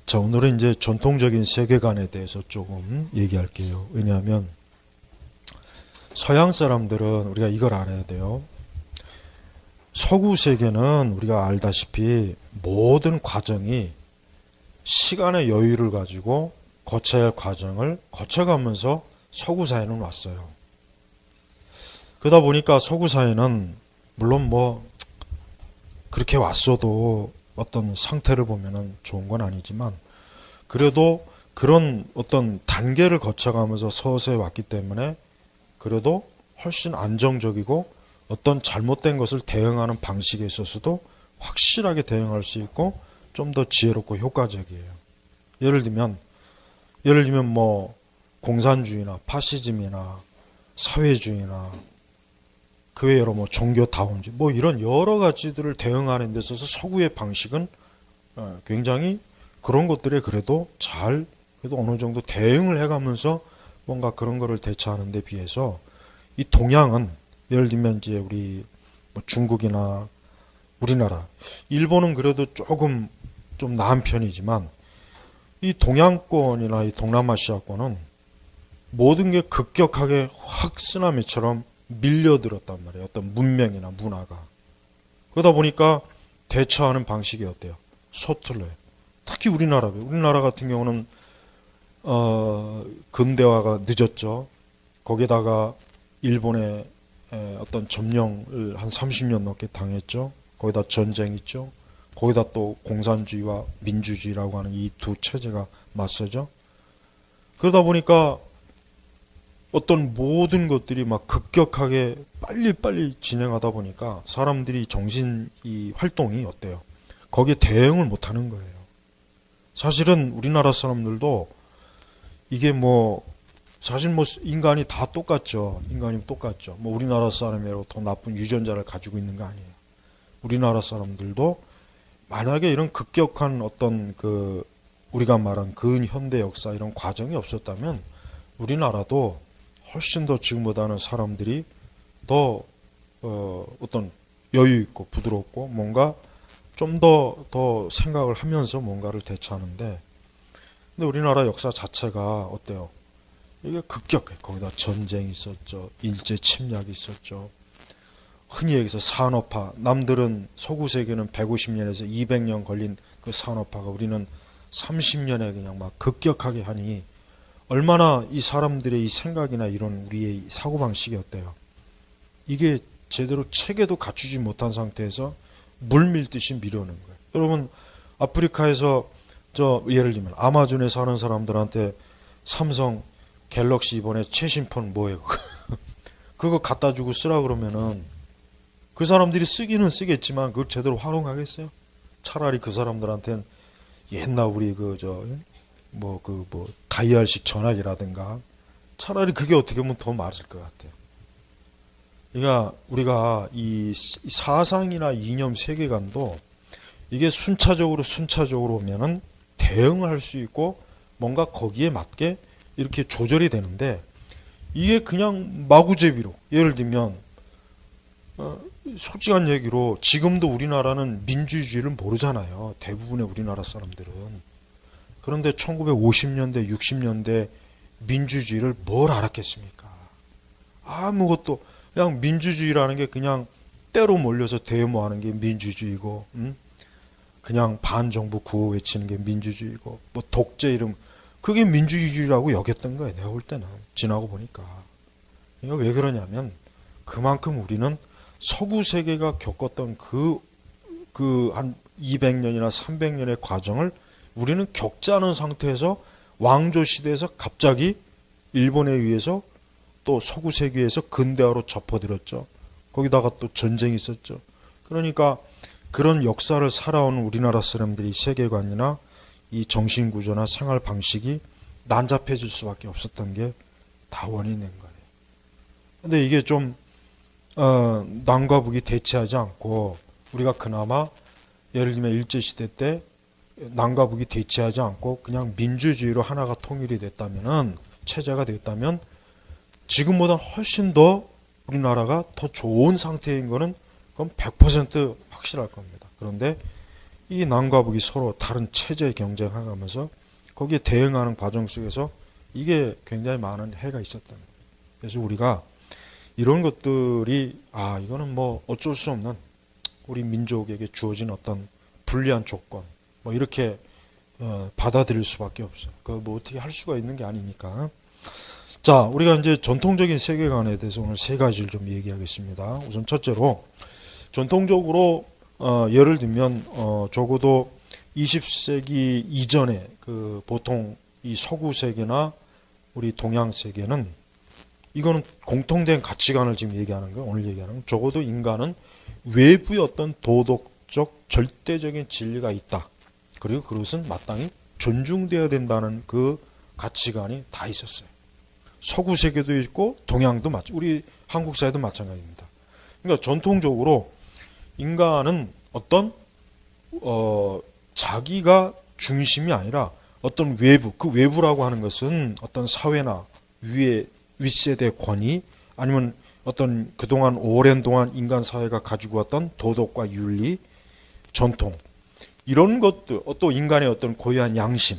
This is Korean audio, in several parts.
자, 오늘은 이제 전통적인 세계관에 대해서 조금 얘기할게요. 왜냐하면 서양 사람들은 우리가 이걸 알아야 돼요. 서구 세계는 우리가 알다시피 모든 과정이 시간의 여유를 가지고 거쳐야 할 과정을 거쳐가면서 서구 사회는 왔어요. 그러다 보니까 서구 사회는 물론 그렇게 왔어도 어떤 상태를 보면은 좋은 건 아니지만 그래도 그런 어떤 단계를 거쳐가면서 서서히 왔기 때문에 그래도 훨씬 안정적이고 어떤 잘못된 것을 대응하는 방식에 있어서도 확실하게 대응할 수 있고 좀 더 지혜롭고 효과적이에요. 예를 들면 공산주의나 파시즘이나 사회주의나 그 외 여러 종교다원주의 이런 여러 가지들을 대응하는 데 있어서 서구의 방식은 굉장히 그런 것들에 그래도 어느 정도 대응을 해가면서 뭔가 그런 거를 대처하는 데 비해서 이 동양은 예를 들면 이제 우리 중국이나 우리나라, 일본은 그래도 조금 좀 나은 편이지만 이 동양권이나 이 동남아시아권은 모든 게 급격하게 확 쓰나미처럼 밀려들었단 말이에요. 어떤 문명이나 문화가. 그러다 보니까 대처하는 방식이 어때요? 서툴러요. 특히 우리나라 같은 경우는 근대화가 늦었죠. 거기다가 일본의 어떤 점령을 한 30년 넘게 당했죠. 거기다 전쟁 있죠. 거기다 또 공산주의와 민주주의라고 하는 이 두 체제가 맞서죠. 그러다 보니까 어떤 모든 것들이 막 급격하게 빨리 진행하다 보니까 사람들이 정신 이 활동이 어때요? 거기에 대응을 못 하는 거예요. 사실은 우리나라 사람들도 이게 사실 인간이 다 똑같죠. 인간이 똑같죠. 우리나라 사람이라고 더 나쁜 유전자를 가지고 있는 거 아니에요. 우리나라 사람들도 만약에 이런 급격한 어떤 우리가 말한 근현대 역사 이런 과정이 없었다면 우리나라도 훨씬 더 지금보다는 사람들이 더 어떤 여유 있고 부드럽고 뭔가 좀 더 생각을 하면서 뭔가를 대처하는데, 근데 우리나라 역사 자체가 어때요? 이게 급격해. 거기다 전쟁이 있었죠. 일제 침략이 있었죠. 흔히 얘기해서 산업화. 남들은 서구 세계는 150년에서 200년 걸린 그 산업화가 우리는 30년에 그냥 막 급격하게 하니 얼마나 이 사람들의 이 생각이나 이런 우리의 사고방식이 어때요? 이게 제대로 체계도 갖추지 못한 상태에서 물 밀듯이 밀어오는 거예요. 여러분, 아프리카에서 예를 들면 아마존에 사는 사람들한테 삼성 갤럭시 이번에 최신 폰 뭐예요? 그거 갖다 주고 쓰라 그러면은 그 사람들이 쓰기는 쓰겠지만 그걸 제대로 활용하겠어요? 차라리 그 사람들한테는 옛날 우리 다이얼식 전화기라든가 차라리 그게 어떻게 보면 더 맞을 것 같아요. 그러니까 우리가 이 사상이나 이념 세계관도 이게 순차적으로 오면은 대응을 할 수 있고 뭔가 거기에 맞게 이렇게 조절이 되는데 이게 그냥 마구제비로 예를 들면 솔직한 얘기로 지금도 우리나라는 민주주의를 모르잖아요. 대부분의 우리나라 사람들은. 그런데 1950년대, 60년대 민주주의를 뭘 알았겠습니까? 아무것도 그냥 민주주의라는 게 그냥 때로 몰려서 데모하는 게 민주주의고, 그냥 반정부 구호 외치는 게 민주주의고, 독재 이름 그게 민주주의라고 여겼던 거예요. 내가 볼 때는 지나고 보니까. 이거 왜 그러냐면 그만큼 우리는 서구 세계가 겪었던 한 200년이나 300년의 과정을 우리는 겪지 않은 상태에서 왕조 시대에서 갑자기 일본에 의해서 또 서구 세계에서 근대화로 접어들었죠. 거기다가 또 전쟁이 있었죠. 그러니까 그런 역사를 살아온 우리나라 사람들이 세계관이나 이 정신구조나 생활 방식이 난잡해질 수밖에 없었던 게 다 원인인 거예요. 근데 이게 좀 남과 북이 대치하지 않고 우리가 그나마 예를 들면 일제시대 때 남과 북이 대치하지 않고 그냥 민주주의로 하나가 통일이 됐다면은 체제가 됐다면 지금보다 훨씬 더 우리나라가 더 좋은 상태인 거는 그건 100% 확실할 겁니다. 그런데 이 남과 북이 서로 다른 체제 경쟁하면서 거기에 대응하는 과정 속에서 이게 굉장히 많은 해가 있었다는 거예요. 그래서 우리가 이런 것들이 이거는 뭐 어쩔 수 없는 우리 민족에게 주어진 어떤 불리한 조건 뭐 이렇게 받아들일 수밖에 없어요. 그거 뭐 어떻게 할 수가 있는 게 아니니까. 자, 우리가 이제 전통적인 세계관에 대해서 오늘 세 가지를 좀 얘기하겠습니다. 우선 첫째로 전통적으로 예를 들면 적어도 20세기 이전에 그 보통 이 서구 세계나 우리 동양 세계는 이거는 공통된 가치관을 지금 얘기하는 거예요. 오늘 얘기하는 건 적어도 인간은 외부의 어떤 도덕적 절대적인 진리가 있다. 그리고 그것은 마땅히 존중되어야 된다는 그 가치관이 다 있었어요. 서구 세계도 있고 동양도 우리 한국 사회도 마찬가지입니다. 그러니까 전통적으로 인간은 어떤 자기가 중심이 아니라 어떤 외부, 그 외부라고 하는 것은 어떤 사회나 윗세대 권위 아니면 어떤 그동안 오랜 동안 인간 사회가 가지고 왔던 도덕과 윤리, 전통 이런 것들, 또 인간의 어떤 고유한 양심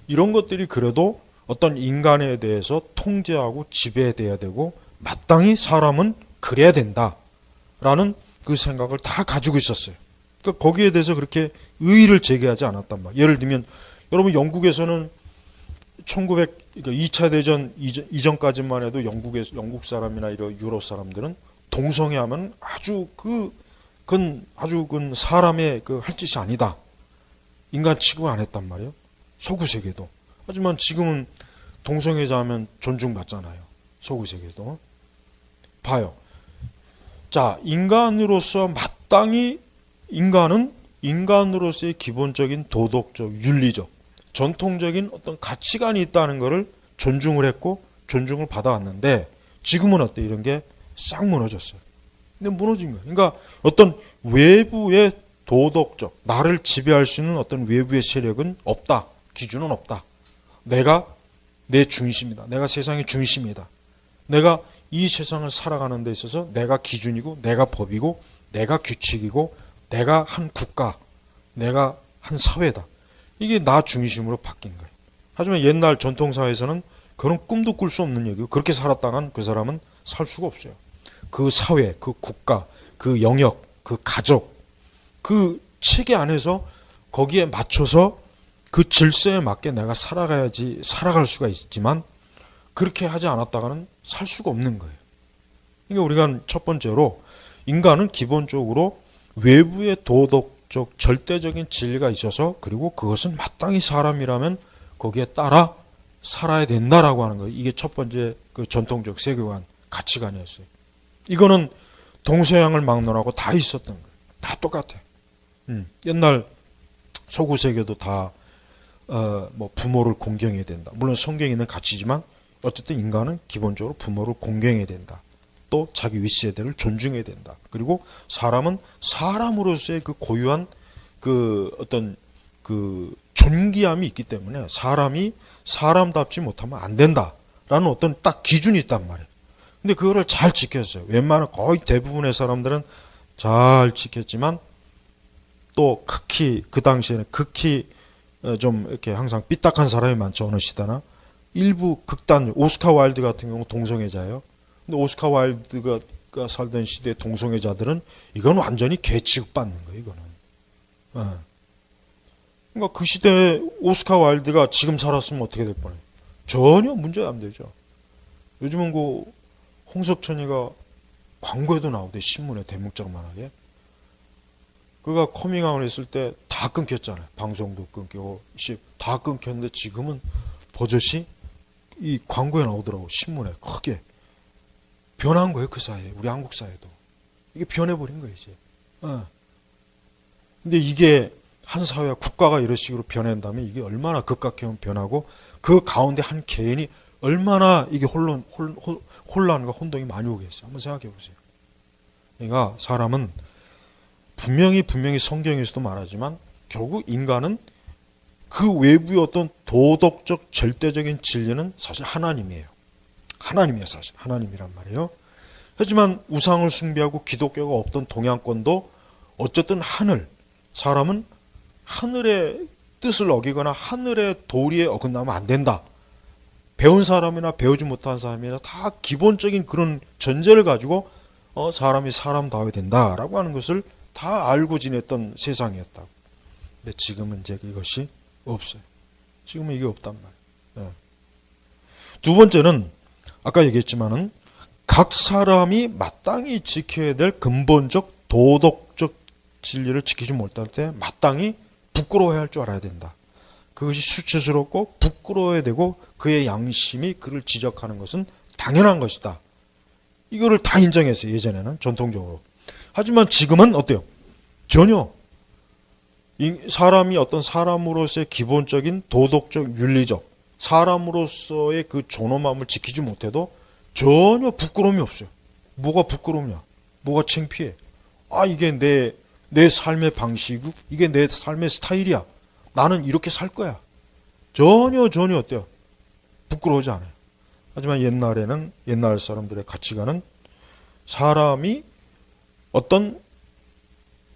이런 것들이 그래도 어떤 인간에 대해서 통제하고 지배돼야 되고 마땅히 사람은 그래야 된다라는 그 생각을 다 가지고 있었어요. 그러니까 거기에 대해서 그렇게 의의를 제기하지 않았단 말이에요. 예를 들면 여러분 영국에서는 2차 대전 이전까지만 해도 영국 사람이나 이런 유럽 사람들은 동성애하면 그건 사람의 할 짓이 아니다. 인간 취급 안 했단 말이에요. 서구 세계도. 하지만 지금은 동성애자 하면 존중받잖아요. 서구 세계도. 봐요. 자, 인간으로서 마땅히 인간은 인간으로서의 기본적인 도덕적, 윤리적, 전통적인 어떤 가치관이 있다는 것을 존중을 했고 존중을 받아왔는데 지금은 어때? 이런 게 싹 무너졌어요. 근데 무너진 거예요. 그러니까 어떤 외부의 도덕적, 나를 지배할 수 있는 어떤 외부의 세력은 없다. 기준은 없다. 내가 내 중심이다. 내가 세상의 중심이다. 내가 이 세상을 살아가는 데 있어서 내가 기준이고 내가 법이고 내가 규칙이고 내가 한 국가, 내가 한 사회다. 이게 나 중심으로 바뀐 거예요. 하지만 옛날 전통사회에서는 그런 꿈도 꿀 수 없는 얘기고 그렇게 살았다간 그 사람은 살 수가 없어요. 그 사회, 그 국가, 그 영역, 그 가족, 그 체계 안에서 거기에 맞춰서 그 질서에 맞게 내가 살아갈 수가 있지만 그렇게 하지 않았다가는 살 수가 없는 거예요. 그러니까 우리가 첫 번째로 인간은 기본적으로 외부의 도덕적 절대적인 진리가 있어서 그리고 그것은 마땅히 사람이라면 거기에 따라 살아야 된다라고 하는 거예요. 이게 첫 번째 그 전통적 세계관, 가치관이었어요. 이거는 동서양을 막론하고 다 있었던 거예요. 다 똑같아요. 옛날 서구 세계도 다 부모를 공경해야 된다. 물론 성경에 있는 가치지만 어쨌든 인간은 기본적으로 부모를 공경해야 된다. 또 자기 윗세대를 존중해야 된다. 그리고 사람은 사람으로서의 그 고유한 그 어떤 그 존귀함이 있기 때문에 사람이 사람답지 못하면 안 된다라는 어떤 딱 기준이 있단 말이에요. 근데 그거를 잘 지켰어요. 웬만한 거의 대부분의 사람들은 잘 지켰지만 또 그 당시에는 극히 좀 이렇게 항상 삐딱한 사람이 많죠. 어느 시대나. 일부 극단, 오스카 와일드 같은 경우 동성애자예요. 근데 오스카 와일드가 살던 시대의 동성애자들은 이건 완전히 개 취급받는 거예요. 이거는. 그러니까 그 시대에 오스카 와일드가 지금 살았으면 어떻게 될 뻔해요. 전혀 문제 안 되죠. 요즘은 그 홍석천이가 광고에도 나오대. 신문에 대문짝만하게. 그가 커밍아웃 했을 때 다 끊겼잖아요. 방송도 끊기고 다 끊겼는데 지금은 버젓이 이 광고에 나오더라고. 신문에 크게. 변한 거예요. 그 사이에. 우리 한국 사회도. 이게 변해버린 거예요. 이제. 근데 이게 한 사회와 국가가 이런 식으로 변한다면 이게 얼마나 급격하게 변하고 그 가운데 한 개인이 얼마나 이게 혼란과 혼동이 많이 오겠어요. 한번 생각해 보세요. 그러니까 사람은 분명히 성경에서도 말하지만 결국 인간은 그 외부의 어떤 도덕적 절대적인 진리는 사실 하나님이에요. 하나님이에요. 사실 하나님이란 말이에요. 하지만 우상을 숭배하고 기독교가 없던 동양권도 어쨌든 사람은 하늘의 뜻을 어기거나 하늘의 도리에 어긋나면 안 된다. 배운 사람이나 배우지 못한 사람이나 다 기본적인 그런 전제를 가지고 사람이 사람다워야 된다라고 하는 것을 다 알고 지냈던 세상이었다고. 근데 지금은 이제 이것이 없어요. 지금은 이게 없단 말이에요. 두 번째는 아까 얘기했지만은 각 사람이 마땅히 지켜야 될 근본적 도덕적 진리를 지키지 못할 때 마땅히 부끄러워해야 할 줄 알아야 된다. 그것이 수치스럽고 부끄러워야 되고 그의 양심이 그를 지적하는 것은 당연한 것이다. 이거를 다 인정했어요. 예전에는 전통적으로. 하지만 지금은 어때요? 전혀. 사람이 어떤 사람으로서의 기본적인 도덕적 윤리적 사람으로서의 그 존엄함을 지키지 못해도 전혀 부끄러움이 없어요. 뭐가 부끄럽냐? 뭐가 창피해? 이게 내 삶의 방식이고 이게 내 삶의 스타일이야. 나는 이렇게 살 거야. 전혀 어때요? 부끄러우지 않아요. 하지만 옛날에는 옛날 사람들의 가치관은 사람이 어떤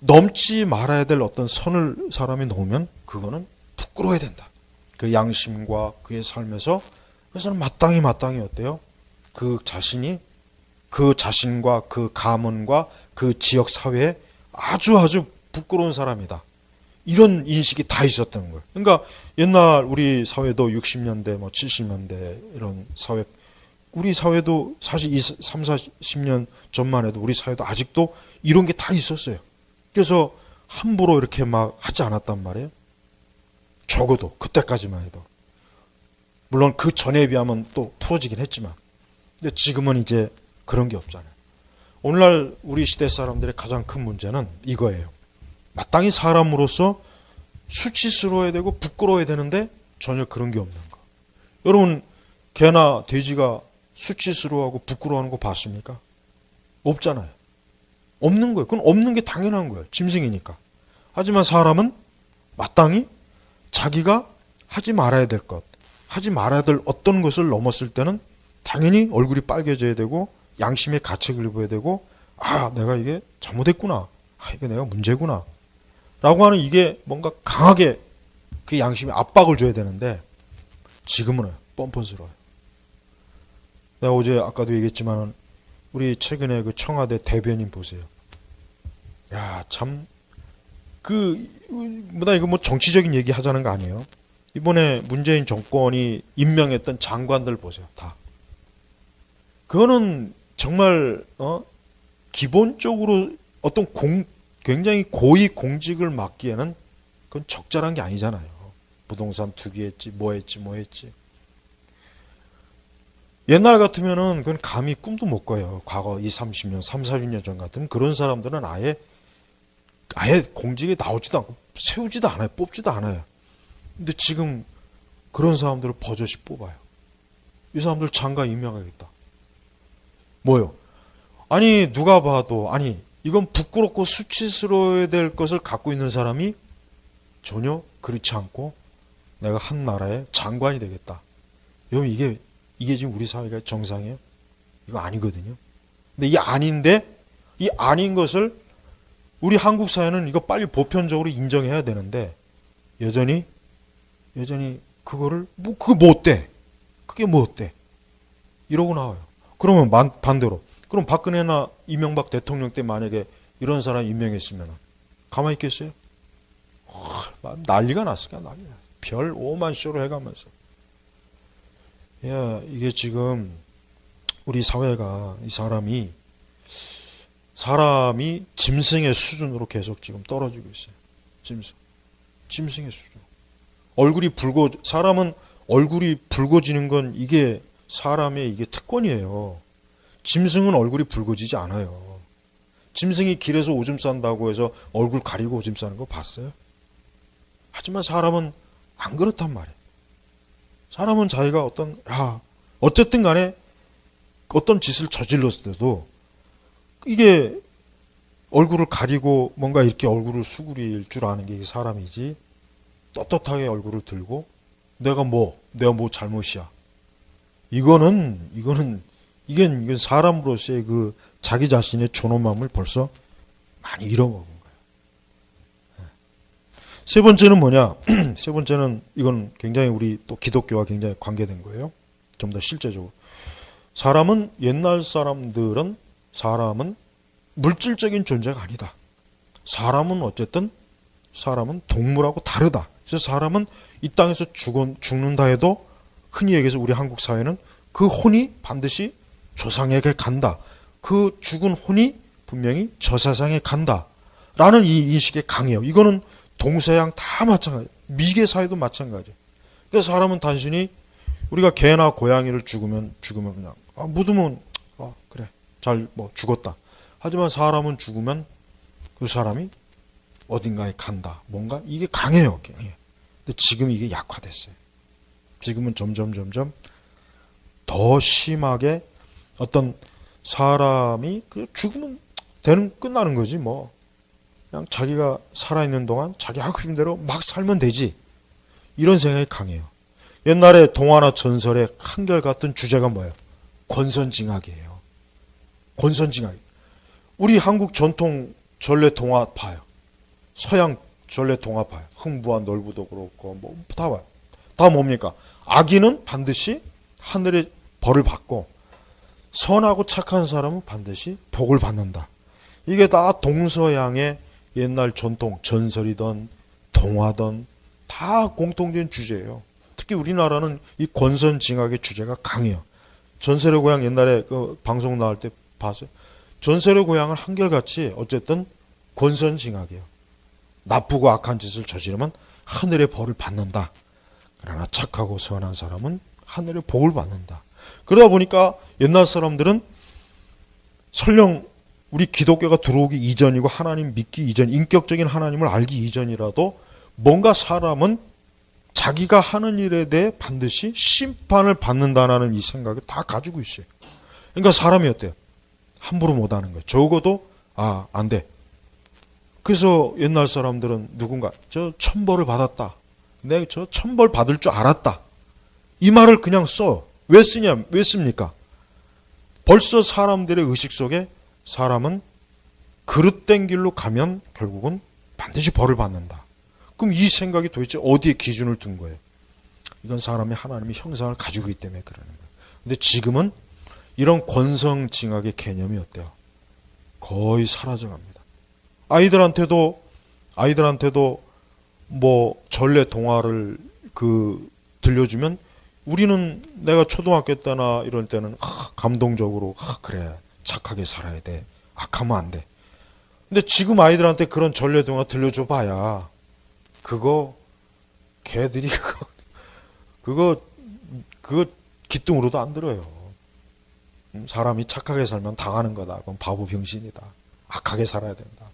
넘지 말아야 될 어떤 선을 사람이 놓으면 그거는 부끄러워야 된다. 그 양심과 그의 삶에서 그것은 마땅히 어때요? 그 자신이 그 자신과 그 가문과 그 지역 사회에 아주 부끄러운 사람이다. 이런 인식이 다 있었던 거예요. 그러니까 옛날 우리 사회도 60년대, 70년대 이런 사회, 우리 사회도 사실 3, 40년 전만 해도 우리 사회도 아직도 이런 게 다 있었어요. 그래서 함부로 이렇게 막 하지 않았단 말이에요. 적어도 그때까지만 해도. 물론 그 전에 비하면 또 풀어지긴 했지만. 근데 지금은 이제 그런 게 없잖아요. 오늘날 우리 시대 사람들의 가장 큰 문제는 이거예요. 마땅히 사람으로서 수치스러워야 되고 부끄러워야 되는데 전혀 그런 게 없는 거. 여러분 개나 돼지가 수치스러워하고 부끄러워하는 거 봤습니까? 없잖아요. 없는 거예요. 그건 없는 게 당연한 거예요. 짐승이니까. 하지만 사람은 마땅히 자기가 하지 말아야 될 것, 하지 말아야 될 어떤 것을 넘었을 때는 당연히 얼굴이 빨개져야 되고 양심의 가책을 입어야 되고 내가 이게 잘못했구나. 이게 내가 문제구나. 라고 하는 이게 뭔가 강하게 그 양심에 압박을 줘야 되는데 지금은 뻔뻔스러워요. 내가 어제 아까도 얘기했지만 우리 최근에 그 청와대 대변인 보세요. 참 이거 정치적인 얘기 하자는 거 아니에요. 이번에 문재인 정권이 임명했던 장관들 보세요. 다. 그거는 정말 기본적으로 어떤 굉장히 고위 공직을 맡기에는 그건 적절한 게 아니잖아요. 부동산 투기했지, 뭐 했지. 옛날 같으면은 그건 감히 꿈도 못 꿔요. 과거 30년, 40년 전 같으면 그런 사람들은 아예 공직에 나오지도 않고 세우지도 않아요. 뽑지도 않아요. 근데 지금 그런 사람들을 버젓이 뽑아요. 이 사람들 장관 임명하겠다. 뭐요? 누가 봐도 이건 부끄럽고 수치스러워야 될 것을 갖고 있는 사람이 전혀 그렇지 않고 내가 한 나라의 장관이 되겠다. 여러분 이게 지금 우리 사회가 정상이에요? 이거 아니거든요. 근데 이 아닌 것을 우리 한국 사회는 이거 빨리 보편적으로 인정해야 되는데 여전히 그거를 그거 뭐 어때? 그게 뭐 어때? 이러고 나와요. 그러면 반대로 그럼 박근혜나 이명박 대통령 때 만약에 이런 사람 임명했으면 가만히 있겠어요? 난리가 났을 거야. 난리가. 별 오만 쇼로 해가면서. 이게 지금 우리 사회가 사람이 짐승의 수준으로 계속 지금 떨어지고 있어요. 짐승의 수준. 사람은 얼굴이 붉어지는 건 이게 사람의 이게 특권이에요. 짐승은 얼굴이 붉어지지 않아요. 짐승이 길에서 오줌 싼다고 해서 얼굴 가리고 오줌 싸는 거 봤어요? 하지만 사람은 안 그렇단 말이에요. 사람은 자기가 어쨌든 간에 어떤 짓을 저질렀을 때도 이게 얼굴을 가리고 뭔가 이렇게 얼굴을 수그릴 줄 아는 게 사람이지 떳떳하게 얼굴을 들고 내가 뭐 잘못이야. 이건 사람으로서의 그 자기 자신의 존엄함을 벌써 많이 잃어먹은 거예요. 세 번째는 뭐냐? 세 번째는 이건 굉장히 우리 또 기독교와 굉장히 관계된 거예요. 좀 더 실제적으로. 옛날 사람은 물질적인 존재가 아니다. 사람은 동물하고 다르다. 그래서 사람은 이 땅에서 죽는다 해도 흔히 얘기해서 우리 한국 사회는 그 혼이 반드시 조상에게 간다. 그 죽은 혼이 분명히 저 세상에 간다. 라는 이 인식이 강해요. 이거는 동서양 다 마찬가지예요. 미개 사회도 마찬가지예요. 그래서 사람은 단순히 우리가 개나 고양이를 죽으면 그냥 묻으면 그래 잘 죽었다. 하지만 사람은 죽으면 그 사람이 어딘가에 간다. 뭔가 이게 강해요. 근데 지금 이게 약화됐어요. 지금은 점점 더 심하게 어떤 사람이 죽으면 끝나는 거지 뭐. 그냥 자기가 살아있는 동안 자기 하고 싶은 대로 막 살면 되지. 이런 생각이 강해요. 옛날에 동화나 전설의 한결같은 주제가 뭐예요? 권선징악이에요. 권선징악. 우리 한국 전통 전래 동화 봐요. 서양 전래 동화 봐요. 흥부와 놀부도 그렇고 다 봐요. 다 뭡니까? 악인은 반드시 하늘의 벌을 받고 선하고 착한 사람은 반드시 복을 받는다. 이게 다 동서양의 옛날 전통 전설이든 동화든 다 공통된 주제예요. 특히 우리나라는 이 권선징악의 주제가 강해요. 전설의 고향 옛날에 그 방송 나올 때 봤어요. 전설의 고향은 한결같이 어쨌든 권선징악이에요. 나쁘고 악한 짓을 저지르면 하늘의 벌을 받는다. 그러나 착하고 선한 사람은 하늘의 복을 받는다. 그러다 보니까 옛날 사람들은 설령 우리 기독교가 들어오기 이전이고 하나님 믿기 이전, 인격적인 하나님을 알기 이전이라도 뭔가 사람은 자기가 하는 일에 대해 반드시 심판을 받는다는 이 생각을 다 가지고 있어요. 그러니까 사람이 어때요? 함부로 못하는 거예요. 적어도 안 돼. 그래서 옛날 사람들은 누군가 저 천벌을 받았다. 내가 저 천벌 받을 줄 알았다. 이 말을 그냥 써. 왜 씁니까? 벌써 사람들의 의식 속에 사람은 그릇된 길로 가면 결국은 반드시 벌을 받는다. 그럼 이 생각이 도대체 어디에 기준을 둔 거예요? 이건 사람이 하나님의 형상을 가지고 있기 때문에 그러는 거예요. 근데 지금은 이런 권선징악의 개념이 어때요? 거의 사라져갑니다. 아이들한테도 전래 동화를 들려주면 우리는 내가 초등학교 때나 이럴 때는 감동적으로 그래 착하게 살아야 돼. 악하면 안 돼. 근데 지금 아이들한테 그런 전래 동화 들려줘 봐야 그거 걔들이 그거 기뚱으로도 안 들어요. 사람이 착하게 살면 당하는 거다. 그건 바보 병신이다. 악하게 살아야 된다.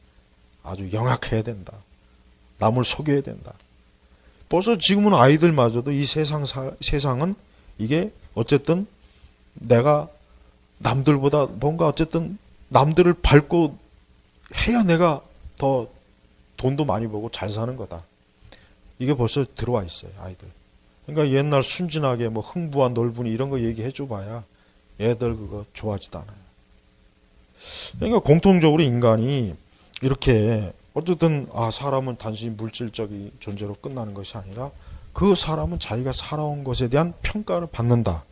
아주 영악해야 된다. 남을 속여야 된다. 벌써 지금은 아이들마저도 이 세상은 이게 어쨌든 내가 남들보다 뭔가 어쨌든 남들을 밟고 해야 내가 더 돈도 많이 벌고 잘 사는 거다. 이게 벌써 들어와 있어요, 아이들. 그러니까 옛날 순진하게 흥부와 놀부니 이런 거 얘기해 줘봐야 애들 그거 좋아하지도 않아요. 그러니까 공통적으로 인간이 이렇게 어쨌든 사람은 단순히 물질적인 존재로 끝나는 것이 아니라 그 사람은 자기가 살아온 것에 대한 평가를 받는다.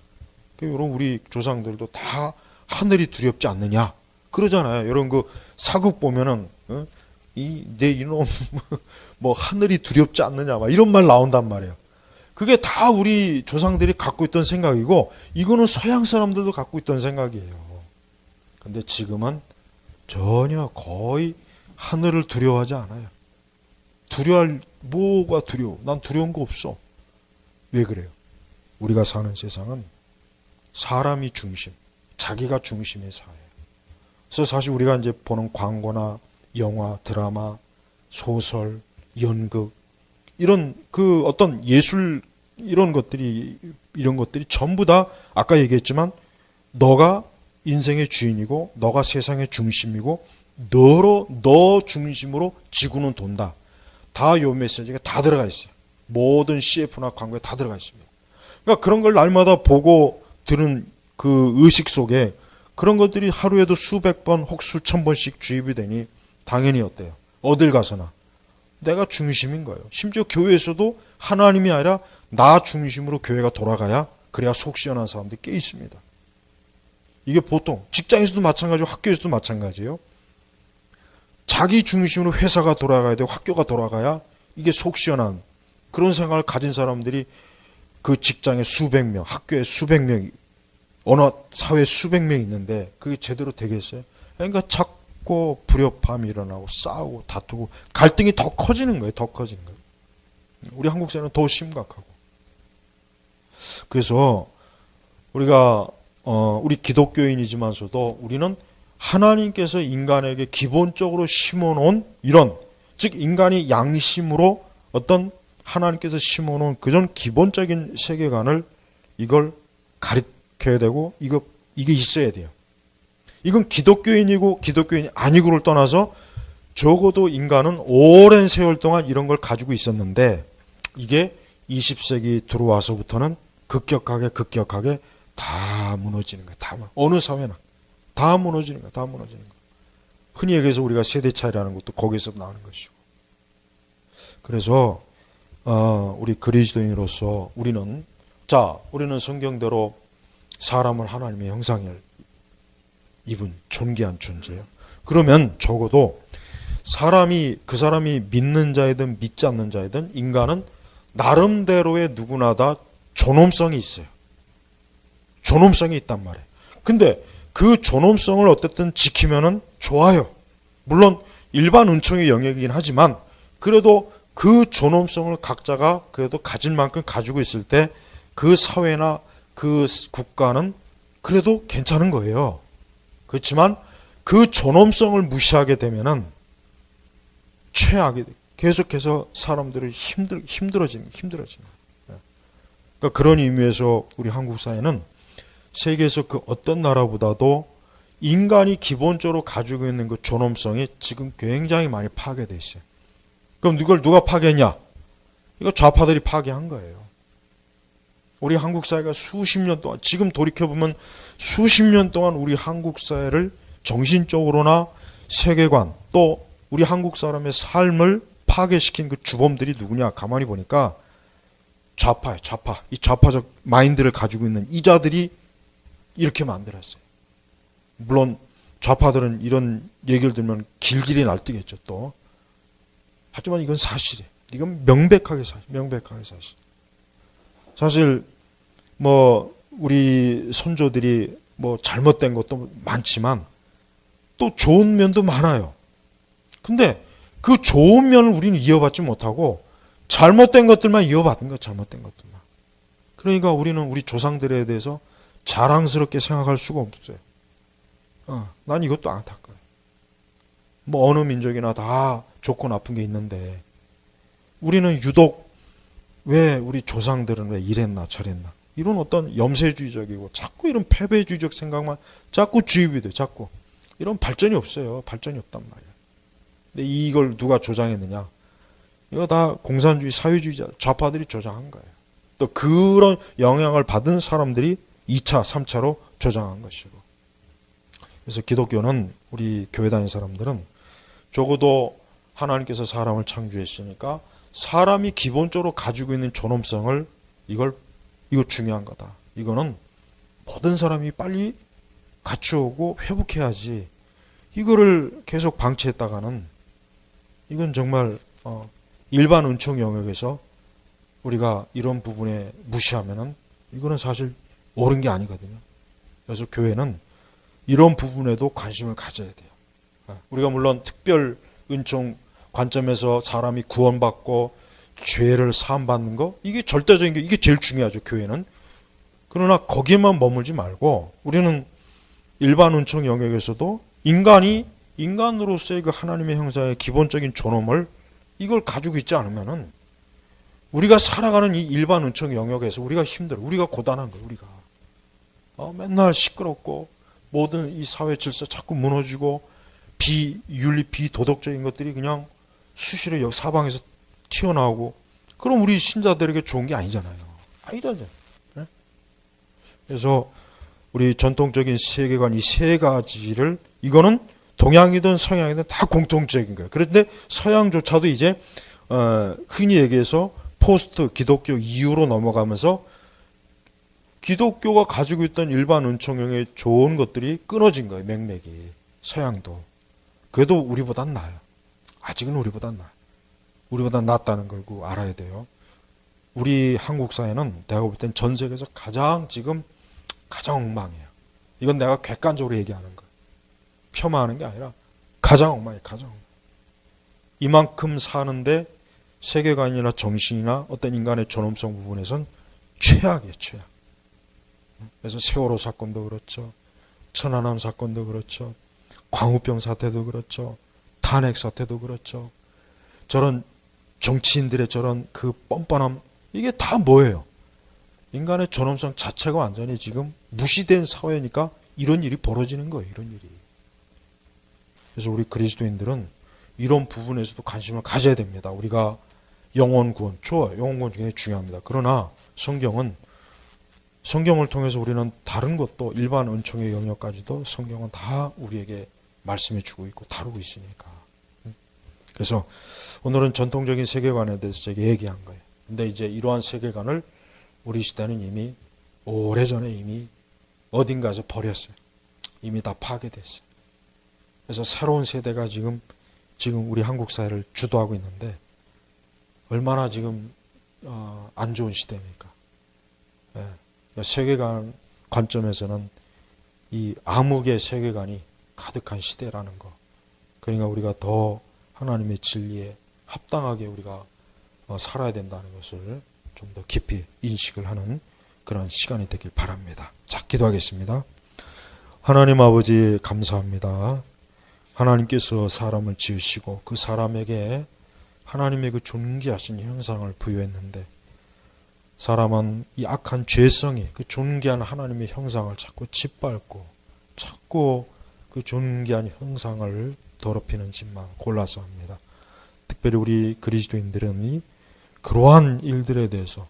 여러분 우리 조상들도 다 하늘이 두렵지 않느냐 그러잖아요. 여러분 그 사극 보면은 내 이놈 하늘이 두렵지 않느냐 막 이런 말 나온단 말이에요. 그게 다 우리 조상들이 갖고 있던 생각이고 이거는 서양 사람들도 갖고 있던 생각이에요. 근데 지금은 전혀 거의 하늘을 두려워하지 않아요. 뭐가 두려워? 난 두려운 거 없어. 왜 그래요? 우리가 사는 세상은 사람이 중심, 자기가 중심의 사회예요. 그래서 사실 우리가 이제 보는 광고나 영화, 드라마, 소설, 연극 이런 어떤 예술 이런 것들이 전부 다 아까 얘기했지만 너가 인생의 주인이고 너가 세상의 중심이고 너 중심으로 지구는 돈다. 다 요 메시지가 다 들어가 있어요. 모든 CF나 광고에 다 들어가 있습니다. 그러니까 그런 걸 날마다 보고 들은 그 의식 속에 그런 것들이 하루에도 수백 번 혹 수천 번씩 주입이 되니 당연히 어때요? 어딜 가서나 내가 중심인 거예요. 심지어 교회에서도 하나님이 아니라 나 중심으로 교회가 돌아가야 그래야 속 시원한 사람들이 꽤 있습니다. 이게 보통 직장에서도 마찬가지고 학교에서도 마찬가지예요. 자기 중심으로 회사가 돌아가야 되고 학교가 돌아가야 이게 속 시원한 그런 생각을 가진 사람들이 그 직장에 수백 명, 학교에 수백 명, 어느 사회에 수백 명 있는데 그게 제대로 되겠어요? 그러니까 자꾸 불협화음이 일어나고 싸우고 다투고 갈등이 더 커지는 거예요. 더 커지는 거예요. 우리 한국 사회는 더 심각하고. 그래서 우리가 우리 기독교인이지만서도 우리는 하나님께서 인간에게 기본적으로 심어놓은 이런 즉 인간이 양심으로 어떤 하나님께서 심어놓은 그런 기본적인 세계관을 이걸 가르쳐야 되고 이게 있어야 돼요. 이건 기독교인이고 기독교인이 아니고를 떠나서 적어도 인간은 오랜 세월 동안 이런 걸 가지고 있었는데 이게 20세기 들어와서부터는 급격하게 다 무너지는 거예요. 어느 사회나 다 무너지는 거예요. 다 무너지는 거예요. 흔히 얘기해서 우리가 세대 차이라는 것도 거기서 나오는 것이고. 그래서 우리 그리스도인으로서 우리는 성경대로 사람을 하나님의 형상을 입은 존귀한 존재예요. 그러면 적어도 그 사람이 믿는 자이든 믿지 않는 자이든 인간은 나름대로의 누구나 다 존엄성이 있어요. 존엄성이 있단 말이에요. 근데 그 존엄성을 어쨌든 지키면은 좋아요. 물론 일반 은총의 영역이긴 하지만 그래도 그 존엄성을 각자가 그래도 가질 만큼 가지고 있을 때 그 사회나 그 국가는 그래도 괜찮은 거예요. 그렇지만 그 존엄성을 무시하게 되면은 최악이 돼. 계속해서 사람들이 힘들어지는 거예요. 그러니까 그런 의미에서 우리 한국 사회는 세계에서 그 어떤 나라보다도 인간이 기본적으로 가지고 있는 그 존엄성이 지금 굉장히 많이 파괴되어 있어요. 그럼 이걸 누가 파괴했냐? 이거 좌파들이 파괴한 거예요. 우리 한국 사회가 수십 년 동안, 지금 돌이켜보면 수십 년 동안 우리 한국 사회를 정신적으로나 세계관, 또 우리 한국 사람의 삶을 파괴시킨 그 주범들이 누구냐? 가만히 보니까 좌파예요, 좌파. 이 좌파적 마인드를 가지고 있는 이자들이 이렇게 만들었어요. 물론 좌파들은 이런 얘기를 들으면 길길이 날뛰겠죠, 또. 하지만 이건 사실이에요. 이건 명백하게 사실. 사실 우리 선조들이 잘못된 것도 많지만 또 좋은 면도 많아요. 근데 그 좋은 면을 우리는 이어받지 못하고 잘못된 것들만 이어받는 거예요. 잘못된 것들만. 그러니까 우리는 우리 조상들에 대해서 자랑스럽게 생각할 수가 없어요. 난 이것도 안타까워요. 어느 민족이나 다 좋고 나쁜 게 있는데 우리는 유독 왜 우리 조상들은 왜 이랬나 저랬나 이런 어떤 염세주의적이고 자꾸 이런 패배주의적 생각만 자꾸 주입이 돼. 자꾸 이런 발전이 없어요. 발전이 없단 말이에요. 근데 이걸 누가 조장했느냐? 이거 다 공산주의 사회주의자 좌파들이 조장한 거예요. 또 그런 영향을 받은 사람들이 2차 3차로 조장한 것이고. 그래서 기독교는 우리 교회 다니는 사람들은 적어도 하나님께서 사람을 창조했으니까 사람이 기본적으로 가지고 있는 존엄성을 이거 중요한 거다. 이거는 모든 사람이 빨리 갖추고 회복해야지. 이거를 계속 방치했다가는 이건 정말 일반 은총 영역에서 우리가 이런 부분에 무시하면은 이거는 사실 옳은 게 아니거든요. 그래서 교회는 이런 부분에도 관심을 가져야 돼요. 우리가 물론 특별 은총 관점에서 사람이 구원받고 죄를 사함받는 거 이게 절대적인 게 이게 제일 중요하죠. 교회는. 그러나 거기에만 머물지 말고 우리는 일반 은총 영역에서도 인간이 인간으로서의 그 하나님의 형상의 기본적인 존엄을 이걸 가지고 있지 않으면은 우리가 살아가는 이 일반 은총 영역에서 우리가 힘들어. 우리가 고단한 거예요. 우리가 맨날 시끄럽고 모든 이 사회 질서 자꾸 무너지고 비윤리 비도덕적인 것들이 그냥 수시로 여기 사방에서 튀어나오고 그럼 우리 신자들에게 좋은 게 아니잖아요. 아니잖아요. 네? 그래서 우리 전통적인 세계관 이 세 가지를 이거는 동양이든 서양이든 다 공통적인 거예요. 그런데 서양조차도 이제 흔히 얘기해서 포스트 기독교 이후로 넘어가면서 기독교가 가지고 있던 일반 은총형의 좋은 것들이 끊어진 거예요. 맥락이. 서양도. 그래도 우리보단 나아요. 아직은 우리보단 나아요. 우리보다 낫다는 걸 알아야 돼요. 우리 한국 사회는 내가 볼 땐 전 세계에서 가장 엉망이에요. 이건 내가 객관적으로 얘기하는 거예요. 폄하하는 게 아니라 가장 엉망이에요. 가장 엉망. 이만큼 사는데 세계관이나 정신이나 어떤 인간의 존엄성 부분에선 최악이에요. 최악. 그래서 세월호 사건도 그렇죠. 천안함 사건도 그렇죠. 광우병 사태도 그렇죠. 탄핵 사태도 그렇죠. 저런 정치인들의 저런 그 뻔뻔함, 이게 다 뭐예요? 인간의 존엄성 자체가 완전히 지금 무시된 사회니까 이런 일이 벌어지는 거예요. 이런 일이. 그래서 우리 그리스도인들은 이런 부분에서도 관심을 가져야 됩니다. 우리가 영혼 구원, 좋아요. 영혼 구원 굉장히 중요합니다. 그러나 성경을 통해서 우리는 다른 것도 일반 은총의 영역까지도 성경은 다 우리에게 말씀해 주고 있고 다루고 있으니까. 그래서 오늘은 전통적인 세계관에 대해서 제가 얘기한 거예요. 근데 이제 이러한 세계관을 우리 시대는 이미 오래전에 이미 어딘가에서 버렸어요. 이미 다 파괴됐어요. 그래서 새로운 세대가 지금 우리 한국 사회를 주도하고 있는데 얼마나 지금 안 좋은 시대입니까? 세계관 관점에서는 이 암흑의 세계관이 가득한 시대라는 거. 그러니까 우리가 더 하나님의 진리에 합당하게 우리가 살아야 된다는 것을 좀 더 깊이 인식을 하는 그런 시간이 되길 바랍니다. 자, 기도하겠습니다. 하나님 아버지 감사합니다. 하나님께서 사람을 지으시고 그 사람에게 하나님의 그 존귀하신 형상을 부여했는데 사람은 이 악한 죄성이 그 존귀한 하나님의 형상을 자꾸 짓밟고 자꾸 그 존귀한 형상을 더럽히는 짓만 골라서 합니다. 특별히 우리 그리스도인들은 그러한 일들에 대해서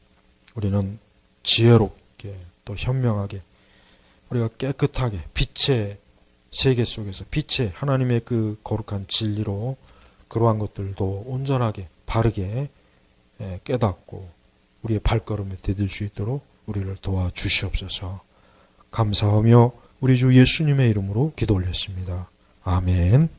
우리는 지혜롭게 또 현명하게 우리가 깨끗하게 빛의 세계 속에서 빛의 하나님의 그 거룩한 진리로 그러한 것들도 온전하게 바르게 깨닫고 우리의 발걸음을 디딜 수 있도록 우리를 도와주시옵소서. 감사하며 우리 주 예수님의 이름으로 기도 올렸습니다. 아멘.